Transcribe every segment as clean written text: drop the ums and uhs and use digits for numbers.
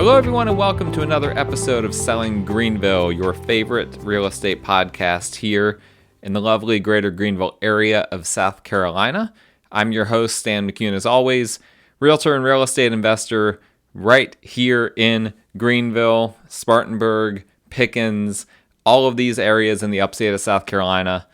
Hello, everyone, and welcome to another episode of Selling Greenville, your favorite real estate podcast here in the lovely greater Greenville area of South Carolina. I'm your host, Stan McCune, as always, realtor and real estate investor right here in Greenville, Spartanburg, Pickens, all of these areas in the upstate of South Carolina.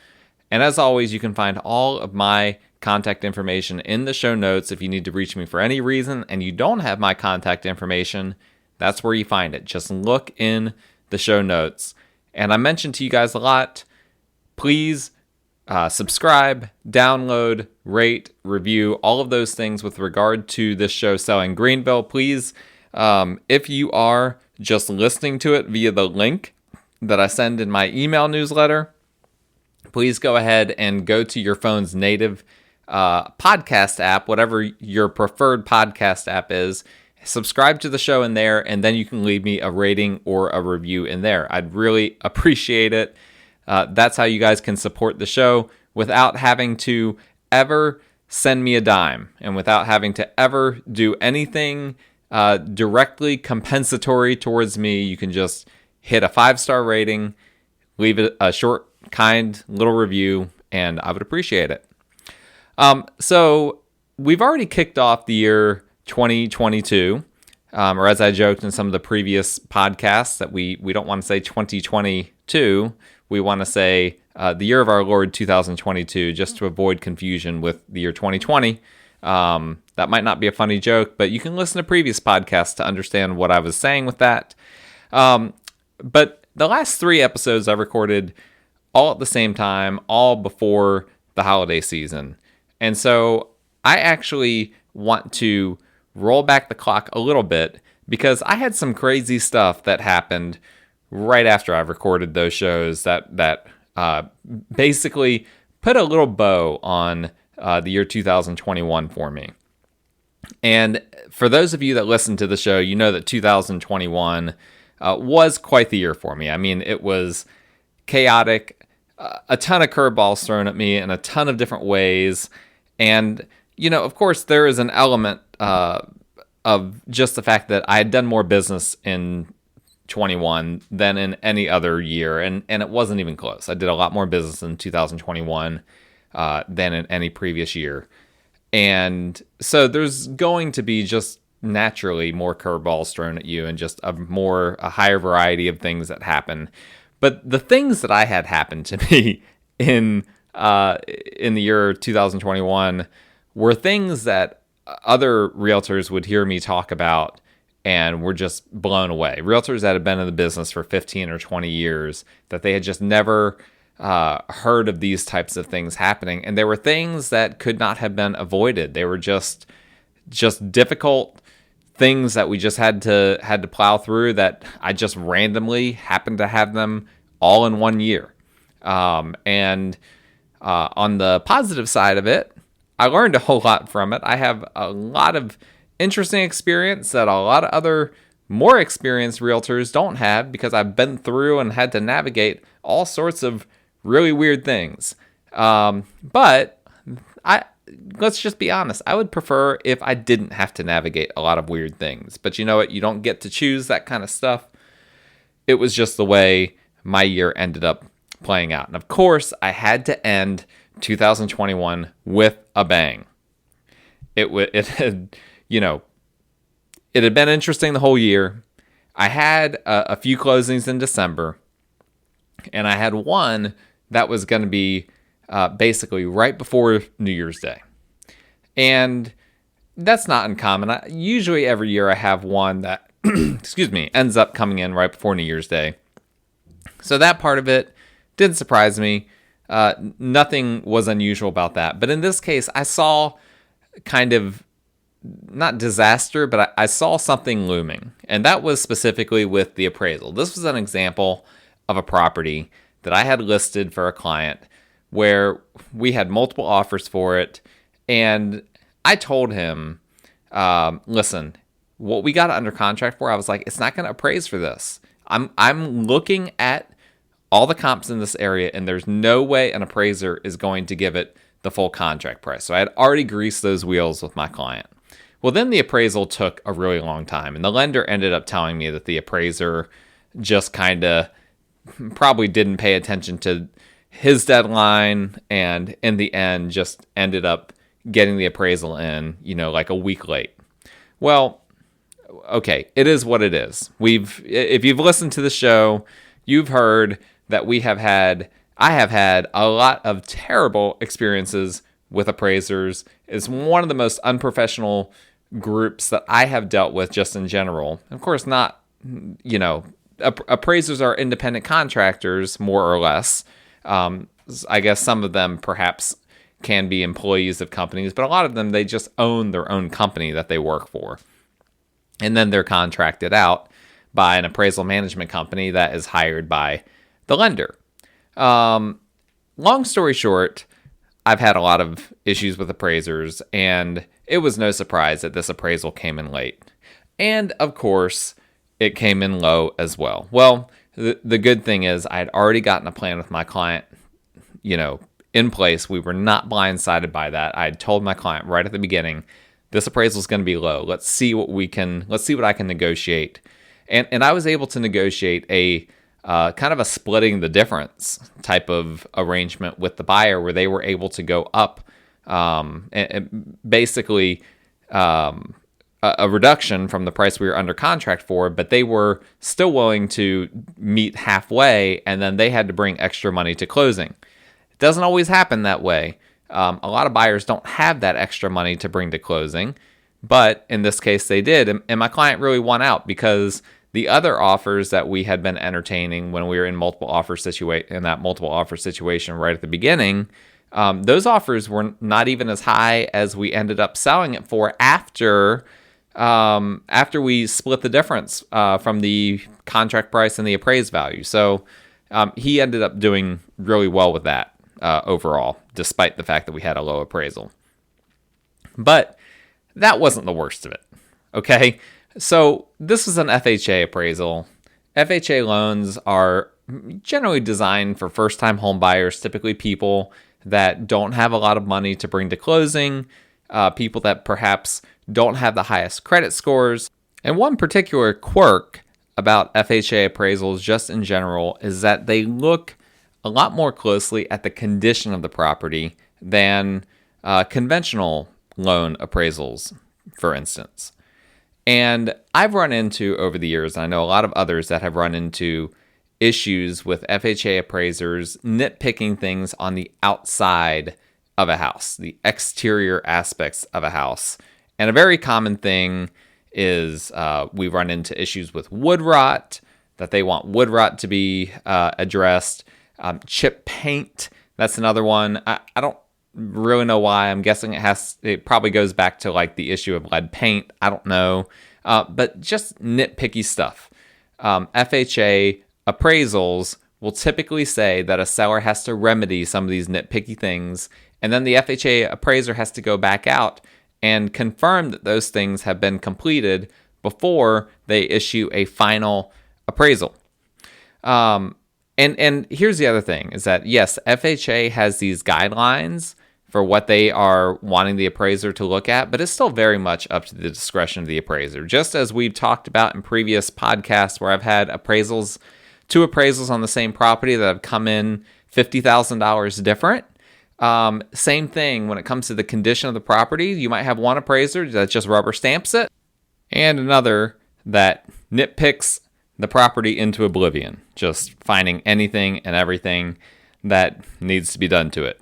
And as always, you can find all of my contact information in the show notes. If you need to reach me for any reason and you don't have my contact information, that's where you find it. Just look in the show notes. And I mentioned to you guys a lot, please subscribe, download, rate, review, all of those things with regard to this show, Selling Greenville. Please, if you are just listening to it via the link that I send in my email newsletter, please go ahead and go to your phone's native podcast app, whatever your preferred podcast app is. Subscribe to the show in there, and then you can leave me a rating or a review in there. I'd really appreciate it. That's how you guys can support the show without having to ever send me a dime and without having to ever do anything directly compensatory towards me. You can just hit a 5-star rating, leave it a short, kind little review, and I would appreciate it. So we've already kicked off the year 2022, or as I joked in some of the previous podcasts, that we don't want to say 2022, we want to say the year of our Lord 2022, just to avoid confusion with the year 2020. That might not be a funny joke, but you can listen to previous podcasts to understand what I was saying with that. But the last 3 episodes I recorded all at the same time, all before the holiday season. And so I actually want to roll back the clock a little bit because I had some crazy stuff that happened right after I recorded those shows that basically put a little bow on the year 2021 for me. And for those of you that listen to the show, you know that 2021 was quite the year for me. I mean, it was chaotic, a ton of curveballs thrown at me in a ton of different ways. And, you know, of course, there is an element of just the fact that I had done more business in 21 than in any other year. And it wasn't even close. I did a lot more business in 2021 than in any previous year. And so there's going to be just naturally more curveballs thrown at you and just a higher variety of things that happen. But the things that I had happen to me in the year 2021 were things that other realtors would hear me talk about and were just blown away. Realtors that had been in the business for 15 or 20 years, that they had just never heard of these types of things happening. And there were things that could not have been avoided. They were just difficult things that we just had to plow through, that I just randomly happened to have them all in one year. And on the positive side of it, I learned a whole lot from it. I have a lot of interesting experience that a lot of other more experienced realtors don't have, because I've been through and had to navigate all sorts of really weird things. But let's just be honest. I would prefer if I didn't have to navigate a lot of weird things. But you know what? You don't get to choose that kind of stuff. It was just the way my year ended up playing out. And of course, I had to end 2021 with a bang. It had been interesting the whole year. I had a few closings in December, and I had one that was going to be basically right before New Year's Day. And that's not uncommon. Usually every year I have one that ends up coming in right before New Year's Day. So that part of it didn't surprise me. Nothing was unusual about that. But in this case, I saw kind of, not disaster, but I saw something looming. And that was specifically with the appraisal. This was an example of a property that I had listed for a client where we had multiple offers for it. And I told him, listen, what we got under contract for, I was like, it's not going to appraise for this. I'm looking at all the comps in this area, and there's no way an appraiser is going to give it the full contract price. So I had already greased those wheels with my client. Well, then the appraisal took a really long time, and the lender ended up telling me that the appraiser just kind of probably didn't pay attention to his deadline, and in the end just ended up getting the appraisal in, like a week late. Well, okay, it is what it is. If you've listened to the show, you've heard that I have had a lot of terrible experiences with appraisers. It's one of the most unprofessional groups that I have dealt with just in general. Of course, not, appraisers are independent contractors, more or less. I guess some of them perhaps can be employees of companies, but a lot of them, they just own their own company that they work for. And then they're contracted out by an appraisal management company that is hired by the lender. Long story short, I've had a lot of issues with appraisers, and it was no surprise that this appraisal came in late. And of course, it came in low as well. Well, the good thing is I had already gotten a plan with my client, in place. We were not blindsided by that. I had told my client right at the beginning, this appraisal is going to be low. Let's see what I can negotiate. And I was able to negotiate a kind of a splitting the difference type of arrangement with the buyer, where they were able to go up and basically a reduction from the price we were under contract for, but they were still willing to meet halfway, and then they had to bring extra money to closing. It doesn't always happen that way. A lot of buyers don't have that extra money to bring to closing, but in this case they did, and my client really won out, because the other offers that we had been entertaining when we were in that multiple offer situation right at the beginning, those offers were not even as high as we ended up selling it for after we split the difference from the contract price and the appraised value. So he ended up doing really well with that overall, despite the fact that we had a low appraisal. But that wasn't the worst of it, okay? So this was an FHA appraisal. FHA loans are generally designed for first-time home buyers, typically people that don't have a lot of money to bring to closing, people that perhaps don't have the highest credit scores. And one particular quirk about FHA appraisals just in general is that they look a lot more closely at the condition of the property than conventional loan appraisals, for instance. And I've run into, over the years, and I know a lot of others that have run into issues with FHA appraisers nitpicking things on the outside of a house, the exterior aspects of a house. And a very common thing is we run into issues with wood rot, that they want wood rot to be addressed. Chip paint, that's another one. I don't really know why. I'm guessing it probably goes back to like the issue of lead paint. I don't know. But just nitpicky stuff. FHA appraisals will typically say that a seller has to remedy some of these nitpicky things, and then the FHA appraiser has to go back out and confirm that those things have been completed before they issue a final appraisal. And here's the other thing, is that yes, FHA has these guidelines for what they are wanting the appraiser to look at, but it's still very much up to the discretion of the appraiser. Just as we've talked about in previous podcasts where I've had two appraisals on the same property that have come in $50,000 different. Same thing when it comes to the condition of the property. You might have one appraiser that just rubber stamps it, and another that nitpicks the property into oblivion, just finding anything and everything that needs to be done to it.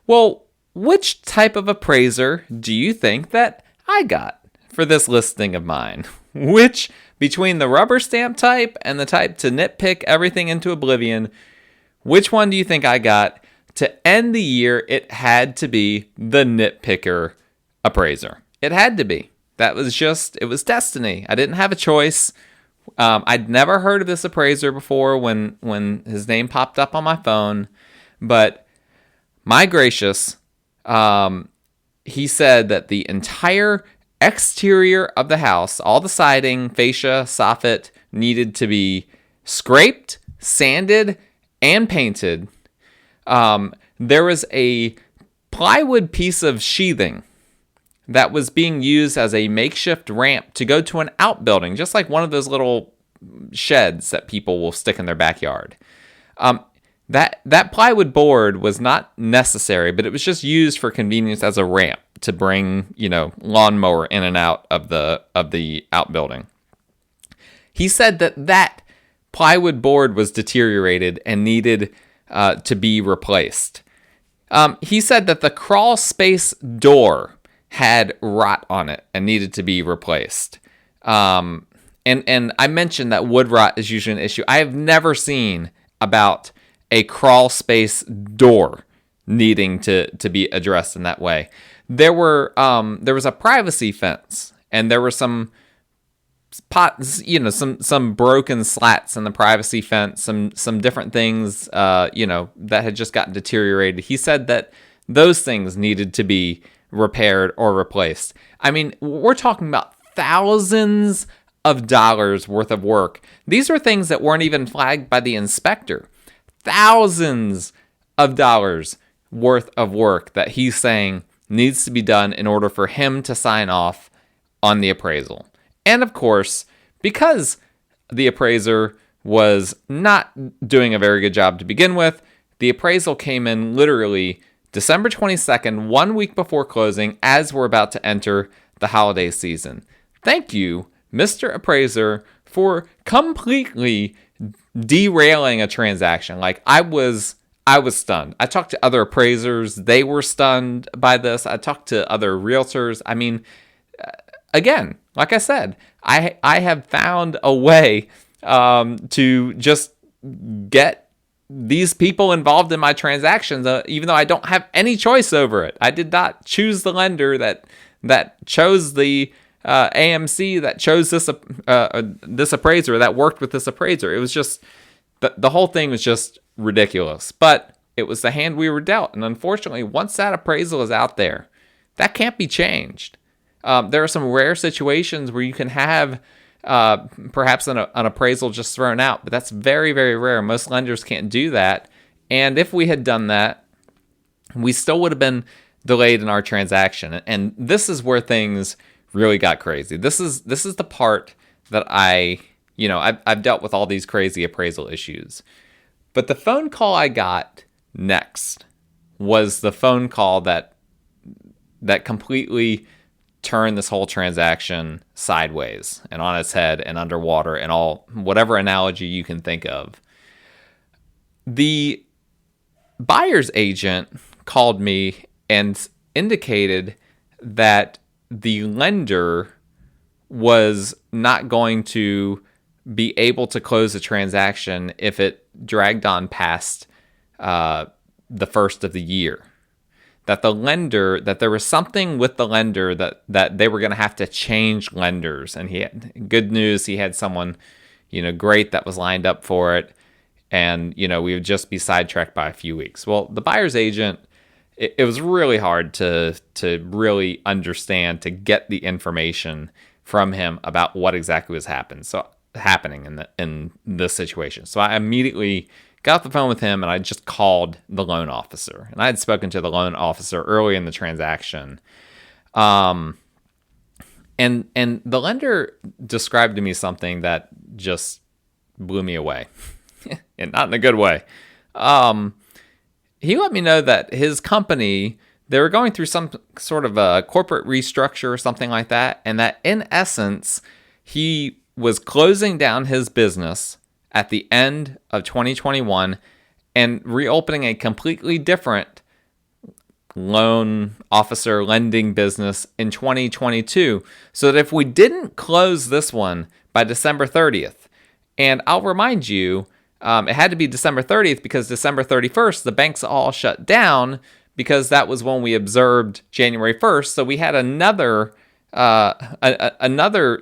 Well, which type of appraiser do you think that I got for this listing of mine? Which, between the rubber stamp type and the type to nitpick everything into oblivion, which one do you think I got? To end the year, it had to be the nitpicker appraiser. It had to be. It was destiny. I didn't have a choice. I'd never heard of this appraiser before when his name popped up on my phone, but my gracious, he said that the entire exterior of the house, all the siding, fascia, soffit, needed to be scraped, sanded, and painted. There was a plywood piece of sheathing that was being used as a makeshift ramp to go to an outbuilding, just like one of those little sheds that people will stick in their backyard. That plywood board was not necessary, but it was just used for convenience as a ramp to bring, lawnmower in and out of the outbuilding. He said that plywood board was deteriorated and needed to be replaced. He said that the crawl space door had rot on it and needed to be replaced. And I mentioned that wood rot is usually an issue. I have never seen about a crawl space door needing to be addressed in that way. There was a privacy fence, and there were some pots, some broken slats in the privacy fence, some different things, that had just gotten deteriorated. He said that those things needed to be repaired or replaced. I mean, we're talking about thousands of dollars worth of work. These are things that weren't even flagged by the inspector. Thousands of dollars worth of work that he's saying needs to be done in order for him to sign off on the appraisal. And of course, because the appraiser was not doing a very good job to begin with, the appraisal came in literally December 22nd, 1 week before closing, as we're about to enter the holiday season. Thank you, Mr. Appraiser, for completely derailing a transaction. Like, I was stunned. I talked to other appraisers. They were stunned by this. I talked to other realtors. I mean, again, like I said, I have found a way to just get these people involved in my transactions, even though I don't have any choice over it. I did not choose the lender that chose the AMC, that chose this appraiser, that worked with this appraiser. It was just, the whole thing was just ridiculous. But it was the hand we were dealt. And unfortunately, once that appraisal is out there, that can't be changed. There are some rare situations where you can have perhaps an appraisal just thrown out, but that's very, very rare. Most lenders can't do that. And if we had done that, we still would have been delayed in our transaction. And this is where things really got crazy. This is the part that I've dealt with all these crazy appraisal issues. But the phone call I got next was the phone call that completely turn this whole transaction sideways and on its head and underwater and all, whatever analogy you can think of. The buyer's agent called me and indicated that the lender was not going to be able to close the transaction if it dragged on past the first of the year. That there was something with the lender that they were going to have to change lenders. And he had good news. He had someone, great that was lined up for it. And, we would just be sidetracked by a few weeks. Well, the buyer's agent, it was really hard to really understand, to get the information from him about what exactly was happening in this situation. So I immediately got off the phone with him and I just called the loan officer. And I had spoken to the loan officer early in the transaction. And the lender described to me something that just blew me away. And not in a good way. He let me know that his company, they were going through some sort of a corporate restructure or something like that. And that in essence, he was closing down his business at the end of 2021 and reopening a completely different loan officer lending business in 2022. So that if we didn't close this one by December 30th, and I'll remind you, it had to be December 30th because December 31st, the banks all shut down because that was when we observed January 1st. So we had another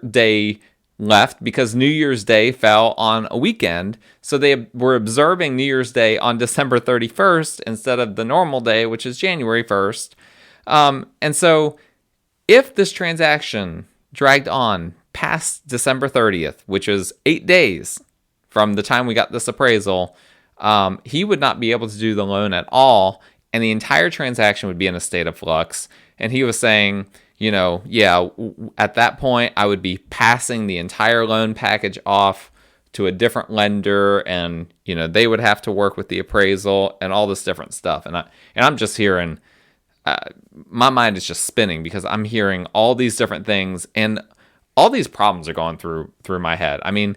day left because New Year's Day fell on a weekend. So they were observing New Year's Day on December 31st instead of the normal day, which is January 1st. And so if this transaction dragged on past December 30th, which is 8 days from the time we got this appraisal, he would not be able to do the loan at all. And the entire transaction would be in a state of flux. And he was saying, at that point, I would be passing the entire loan package off to a different lender, and they would have to work with the appraisal and all this different stuff. And I'm just hearing, my mind is just spinning because I'm hearing all these different things, and all these problems are going through my head. I mean,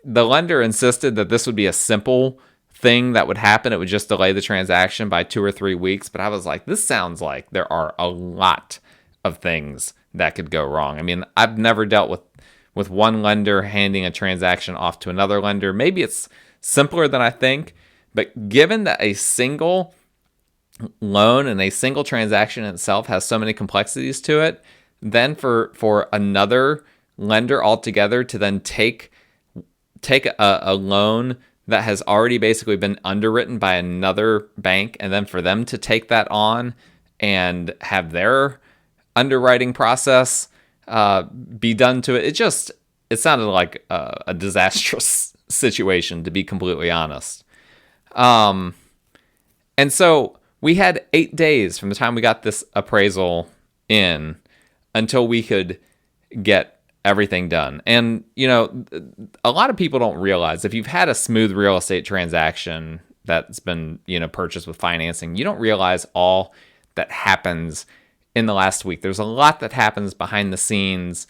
the lender insisted that this would be a simple thing that would happen. It would just delay the transaction by 2 or 3 weeks. But I was like, this sounds like there are a lot of things that could go wrong. I mean, I've never dealt with one lender handing a transaction off to another lender. Maybe it's simpler than I think, but given that a single loan and a single transaction itself has so many complexities to it, then for another lender altogether to then take a loan that has already basically been underwritten by another bank, and then for them to take that on and have their underwriting process be done to it, it sounded like a disastrous situation, to be completely honest. And so we had 8 days from the time we got this appraisal in until we could get everything done. And, a lot of people don't realize, if you've had a smooth real estate transaction that's been, purchased with financing, you don't realize all that happens in the last week. There's a lot that happens behind the scenes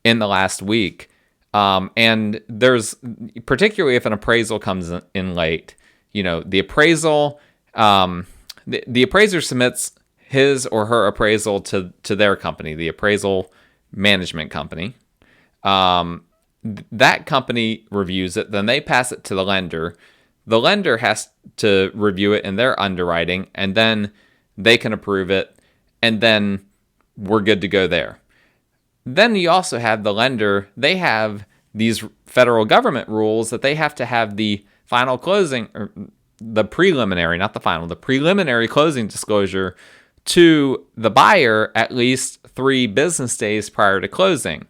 in the last week. And there's, particularly if an appraisal comes in late, the appraisal, the appraiser submits his or her appraisal to their company, the appraisal management company. That company reviews it, then they pass it to the lender. The lender has to review it in their underwriting, and then they can approve it, and then we're good to go there. Then you also have the lender. They have these federal government rules that they have to have the final closing, or the preliminary, not the final, the preliminary closing disclosure to the buyer at least 3 business days prior to closing.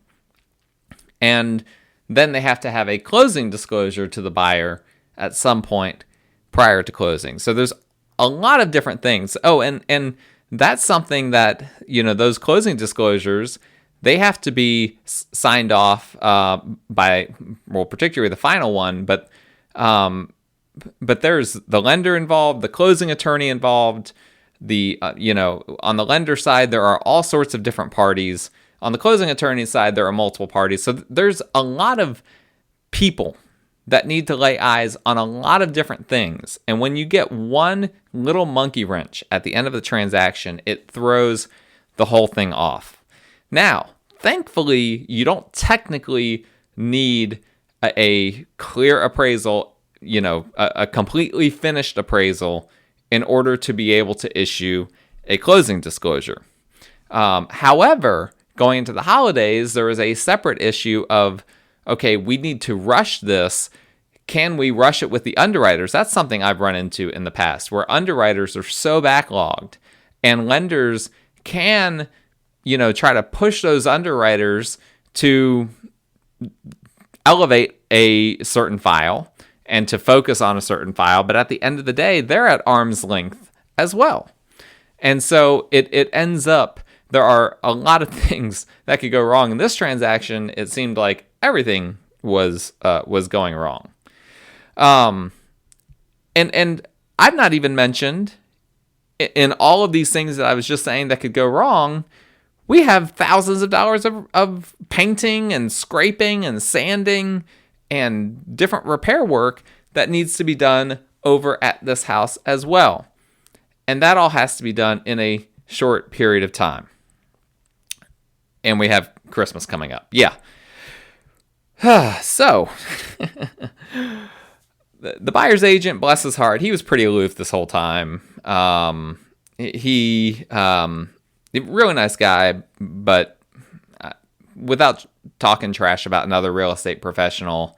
And then they have to have a closing disclosure to the buyer at some point prior to closing. So there's a lot of different things. Oh, and that's something that, those closing disclosures, they have to be signed off by, well, particularly the final one, but there's the lender involved, the closing attorney involved, on the lender side, there are all sorts of different parties. On the closing attorney side, there are multiple parties. So there's a lot of people that need to lay eyes on a lot of different things. And when you get one little monkey wrench at the end of the transaction, it throws the whole thing off. Now, thankfully, you don't technically need a clear appraisal, a completely finished appraisal in order to be able to issue a closing disclosure. However, going into the holidays, there is a separate issue of, okay, we need to rush this. Can we rush it with the underwriters? That's something I've run into in the past, where underwriters are so backlogged, and lenders can, try to push those underwriters to elevate a certain file and to focus on a certain file. But at the end of the day, they're at arm's length as well. And so it ends up, there are a lot of things that could go wrong. In this transaction, it seemed like everything was going wrong. And I've not even mentioned, in all of these things that I was just saying that could go wrong, we have thousands of dollars of painting and scraping and sanding and different repair work that needs to be done over at this house as well. And that all has to be done in a short period of time. And we have Christmas coming up. Yeah. So, the buyer's agent, bless his heart, he was pretty aloof this whole time. He really nice guy, but without talking trash about another real estate professional,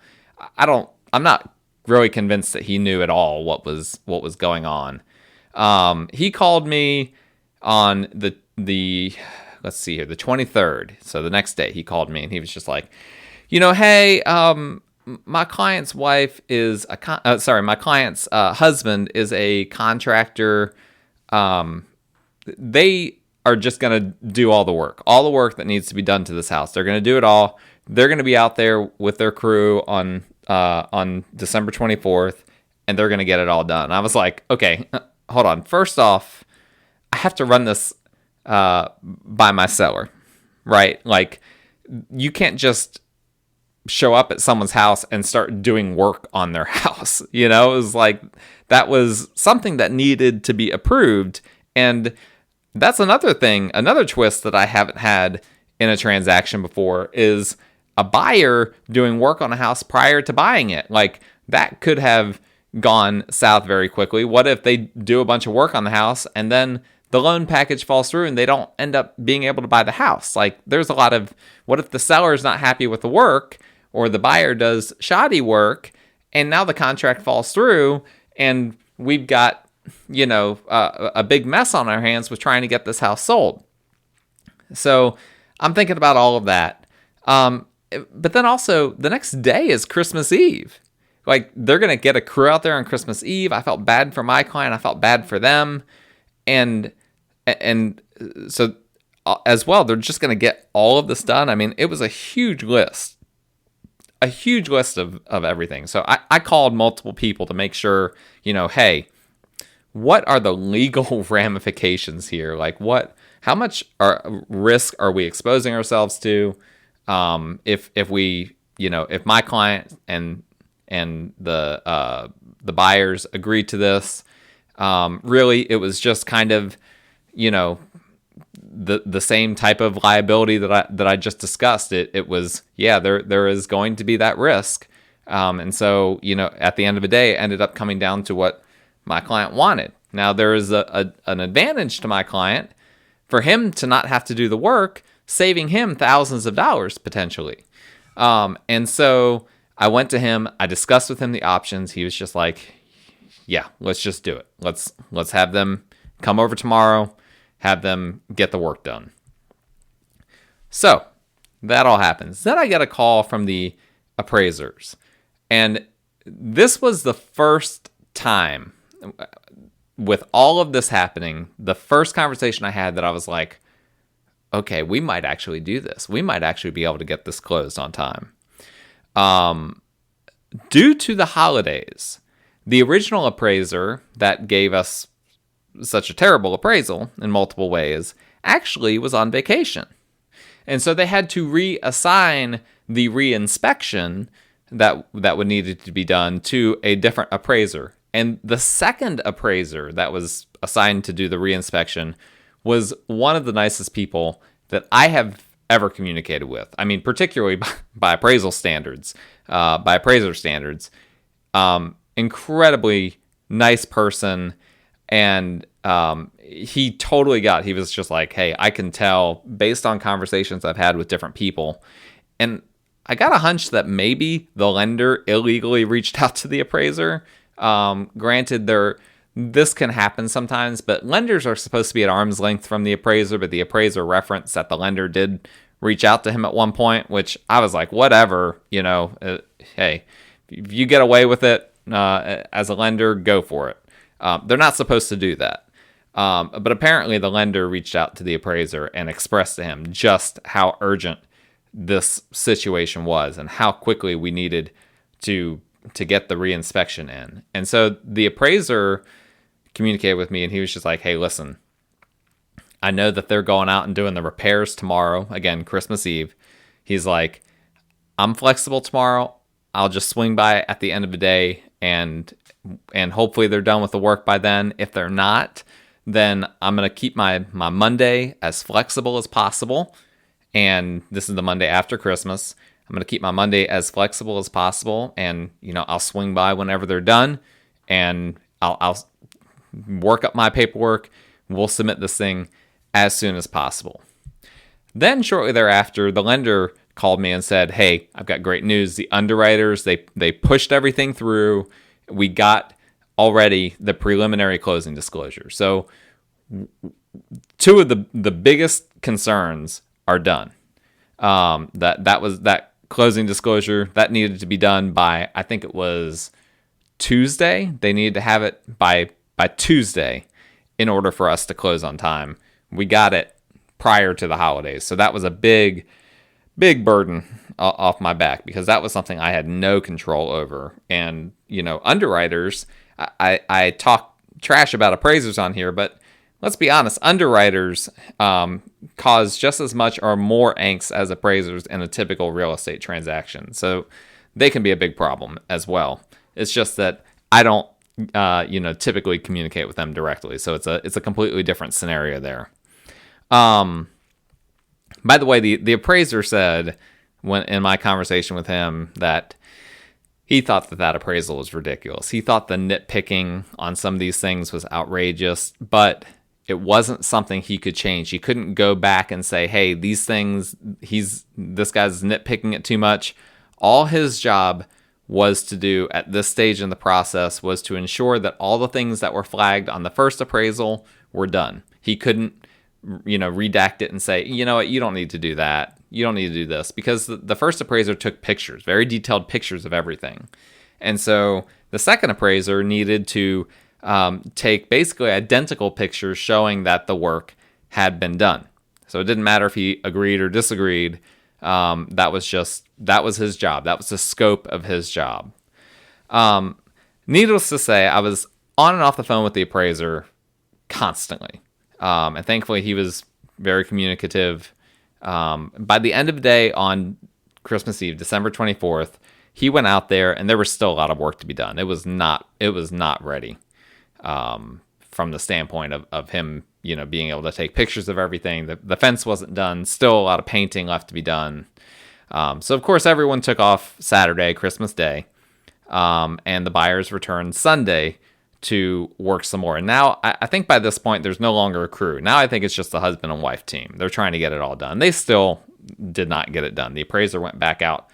I'm not really convinced that he knew at all what was going on. He called me on the let's see here, the 23rd. So the next day he called me and he was just like, hey, my client's wife is my client's husband is a contractor. They are just going to do all the work that needs to be done to this house. They're going to do it all. They're going to be out there with their crew on December 24th, and they're going to get it all done. I was like, okay, hold on. First off, I have to run this by my seller, right? Like, you can't just show up at someone's house and start doing work on their house. It was like, that was something that needed to be approved. And that's another thing, another twist that I haven't had in a transaction before is a buyer doing work on a house prior to buying it. Like, that could have gone south very quickly. What if they do a bunch of work on the house and then the loan package falls through and they don't end up being able to buy the house? Like, there's a lot of, what if the seller is not happy with the work or the buyer does shoddy work and now the contract falls through and we've got, a big mess on our hands with trying to get this house sold. So I'm thinking about all of that. But then also the next day is Christmas Eve. Like, they're going to get a crew out there on Christmas Eve. I felt bad for my client. I felt bad for them. And so as well, they're just going to get all of this done. I mean, it was a huge list of everything. So I called multiple people to make sure, hey, what are the legal ramifications here? Like, how much risk are we exposing ourselves to? If we, if my client and the buyers agreed to this, really it was just kind of, the same type of liability that I just discussed. It was, there is going to be that risk. And so, at the end of the day, it ended up coming down to what my client wanted. Now, there is an advantage to my client for him to not have to do the work, saving him thousands of dollars potentially. And so I went to him, I discussed with him the options. He was just like, yeah, let's just do it. Let's have them come over tomorrow, have them get the work done. So that all happens. Then I get a call from the appraisers. And this was the first time with all of this happening, the first conversation I had that I was like, okay, we might actually do this. We might actually be able to get this closed on time. Due to the holidays, the original appraiser that gave us such a terrible appraisal in multiple ways actually was on vacation. And so they had to reassign the reinspection that would needed to be done to a different appraiser. And the second appraiser that was assigned to do the reinspection was one of the nicest people that I have ever communicated with. I mean, particularly by appraisal standards, by appraiser standards. Incredibly nice person. And he totally he was just like, hey, I can tell based on conversations I've had with different people. And I got a hunch that maybe the lender illegally reached out to the appraiser. Granted, this can happen sometimes, but lenders are supposed to be at arm's length from the appraiser, but the appraiser referenced that the lender did reach out to him at one point, which I was like, whatever, hey, if you get away with it as a lender, go for it. They're not supposed to do that. But apparently the lender reached out to the appraiser and expressed to him just how urgent this situation was and how quickly we needed to get the reinspection in. And so the appraiser communicated with me and he was just like, hey, listen, I know that they're going out and doing the repairs tomorrow, again, Christmas Eve. He's like, I'm flexible tomorrow. I'll just swing by at the end of the day and hopefully they're done with the work by then. If they're not, then I'm going to keep my Monday as flexible as possible. And this is the Monday after Christmas. I'm going to keep my Monday as flexible as possible. And, I'll swing by whenever they're done and I'll work up my paperwork. We'll submit this thing as soon as possible. Then shortly thereafter, the lender called me and said, hey, I've got great news. The underwriters, they pushed everything through. We got already the preliminary closing disclosure. So two of the biggest concerns are done. That closing disclosure that needed to be done by, I think it was Tuesday. They needed to have it by Tuesday in order for us to close on time. We got it prior to the holidays. So that was a big burden off my back, because that was something I had no control over. And, underwriters, I talk trash about appraisers on here, but let's be honest, underwriters cause just as much or more angst as appraisers in a typical real estate transaction. So they can be a big problem as well. It's just that I don't, typically communicate with them directly. So it's a completely different scenario there. By the way, the appraiser said, when in my conversation with him, that he thought that appraisal was ridiculous. He thought the nitpicking on some of these things was outrageous, but it wasn't something he could change. He couldn't go back and say, hey, these things, this guy's nitpicking it too much. All his job was to do at this stage in the process was to ensure that all the things that were flagged on the first appraisal were done. He couldn't, redact it and say, you know what, you don't need to do that. You don't need to do this, because the first appraiser took pictures, very detailed pictures of everything. And so the second appraiser needed to take basically identical pictures showing that the work had been done. So it didn't matter if he agreed or disagreed. That was his job. That was the scope of his job. Needless to say, I was on and off the phone with the appraiser constantly. And thankfully he was very communicative. By the end of the day on Christmas Eve, December 24th, he went out there and there was still a lot of work to be done. It was not ready, from the standpoint of him, being able to take pictures of everything. The fence wasn't done. Still a lot of painting left to be done. So of course everyone took off Saturday, Christmas Day, and the buyers returned Sunday to work some more. And now I think by this point there's no longer a crew. Now I think it's just the husband and wife team. They're trying to get it all done. They still did not get it done. The appraiser went back out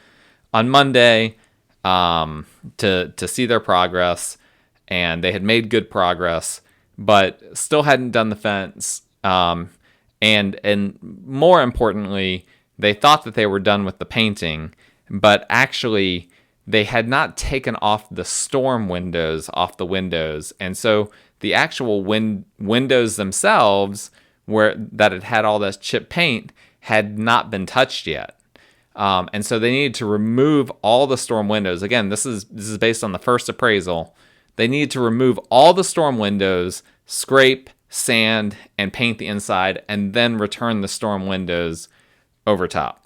on Monday to see their progress, and they had made good progress, but still hadn't done the fence. And more importantly, they thought that they were done with the painting, but actually they had not taken off the storm windows off the windows. And so the actual windows themselves, that it had all this chip paint, had not been touched yet. And so they needed to remove all the storm windows. Again, this is based on the first appraisal. They needed to remove all the storm windows, scrape, sand, and paint the inside, and then return the storm windows over top.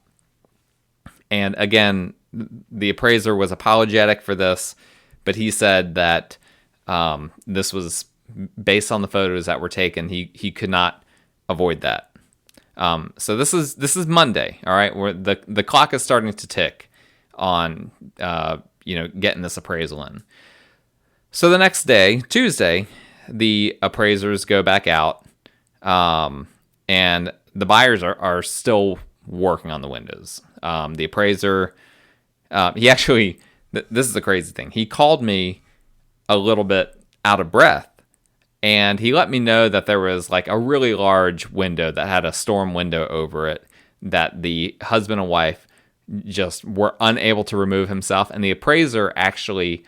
And again, the appraiser was apologetic for this, but he said that this was based on the photos that were taken. He could not avoid that. So this is Monday, all right, where the clock is starting to tick on getting this appraisal in. So the next day, Tuesday, the appraisers go back out, and the buyers are still working on the windows. The appraiser, he actually, this is the crazy thing. He called me a little bit out of breath, and he let me know that there was like a really large window that had a storm window over it that the husband and wife just were unable to remove himself, and the appraiser actually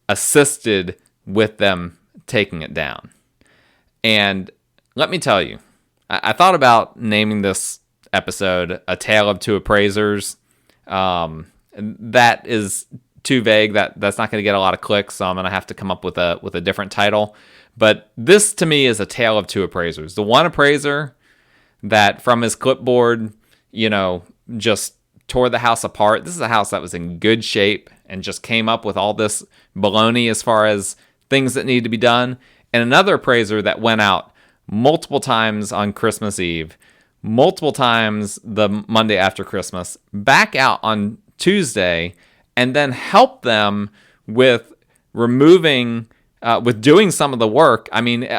assisted with them taking it down. And let me tell you, I thought about naming this episode A Tale of Two Appraisers. That is too vague. That's not going to get a lot of clicks, so I'm going to have to come up with a different title. But this, to me, is a tale of two appraisers. The one appraiser that from his clipboard, just tore the house apart. This is a house that was in good shape and just came up with all this baloney as far as things that need to be done. And another appraiser that went out multiple times on Christmas Eve, multiple times the Monday after Christmas, back out on Tuesday, and then helped them with removing, with doing some of the work. I mean,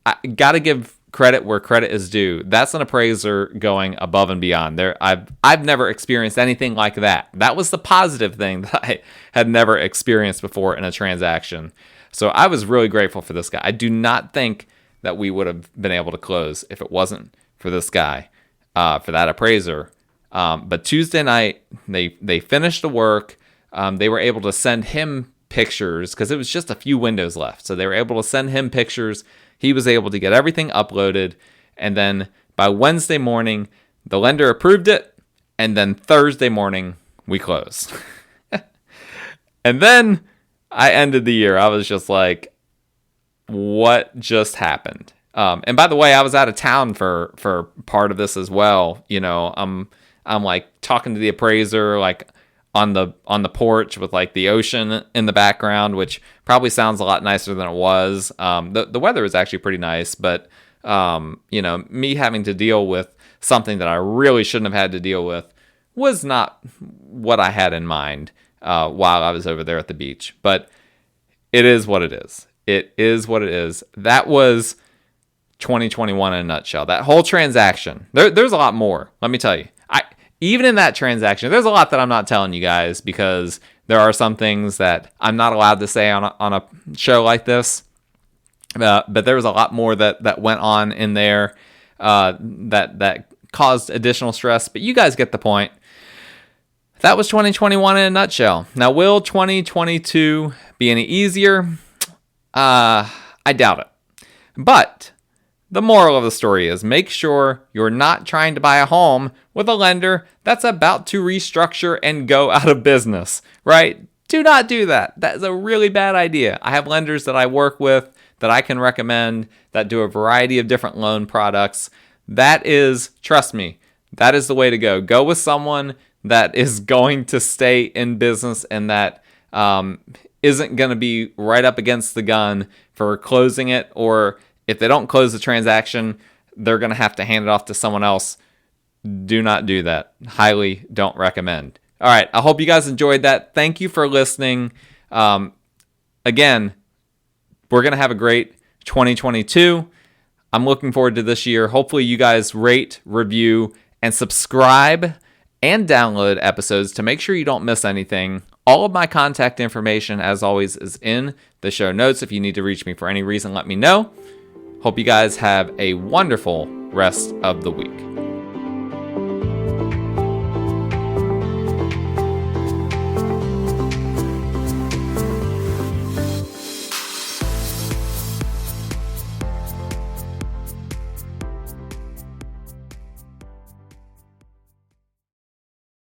I got to give credit where credit is due. That's an appraiser going above and beyond. I've never experienced anything like that. That was the positive thing that I had never experienced before in a transaction. So I was really grateful for this guy. I do not think that we would have been able to close if it wasn't for this guy, for that appraiser. But Tuesday night, they finished the work. They were able to send him pictures because it was just a few windows left. So they were able to send him pictures. He was able to get everything uploaded. And then By Wednesday morning, the lender approved it, and then Thursday morning, we closed. And then I ended the year. I was just like, what just happened? And by the way, I was out of town for part of this as well. I'm like talking to the appraiser, like on the porch with like the ocean in the background, which probably sounds a lot nicer than it was. The weather is actually pretty nice, but me having to deal with something that I really shouldn't have had to deal with was not what I had in mind while I was over there at the beach. But it is what it is. It is what it is. That was 2021 in a nutshell. That whole transaction. There's a lot more. Let me tell you. Even in that transaction, there's a lot that I'm not telling you guys because there are some things that I'm not allowed to say on a show like this. But there was a lot more that went on in there that caused additional stress. But you guys get the point. That was 2021 in a nutshell. Now, will 2022 be any easier? I doubt it. But the moral of the story is make sure you're not trying to buy a home with a lender that's about to restructure and go out of business, right? Do not do that. That is a really bad idea. I have lenders that I work with that I can recommend that do a variety of different loan products. That is, trust me, that is the way to go. Go with someone that is going to stay in business and that isn't going to be right up against the gun for closing it, or if they don't close the transaction, they're going to have to hand it off to someone else. Do not do that. Highly don't recommend. All right. I hope you guys enjoyed that. Thank you for listening. Again, we're going to have a great 2022. I'm looking forward to this year. Hopefully you guys rate, review, and subscribe and download episodes to make sure you don't miss anything. All of my contact information, as always, is in the show notes. If you need to reach me for any reason, let me know. Hope you guys have a wonderful rest of the week.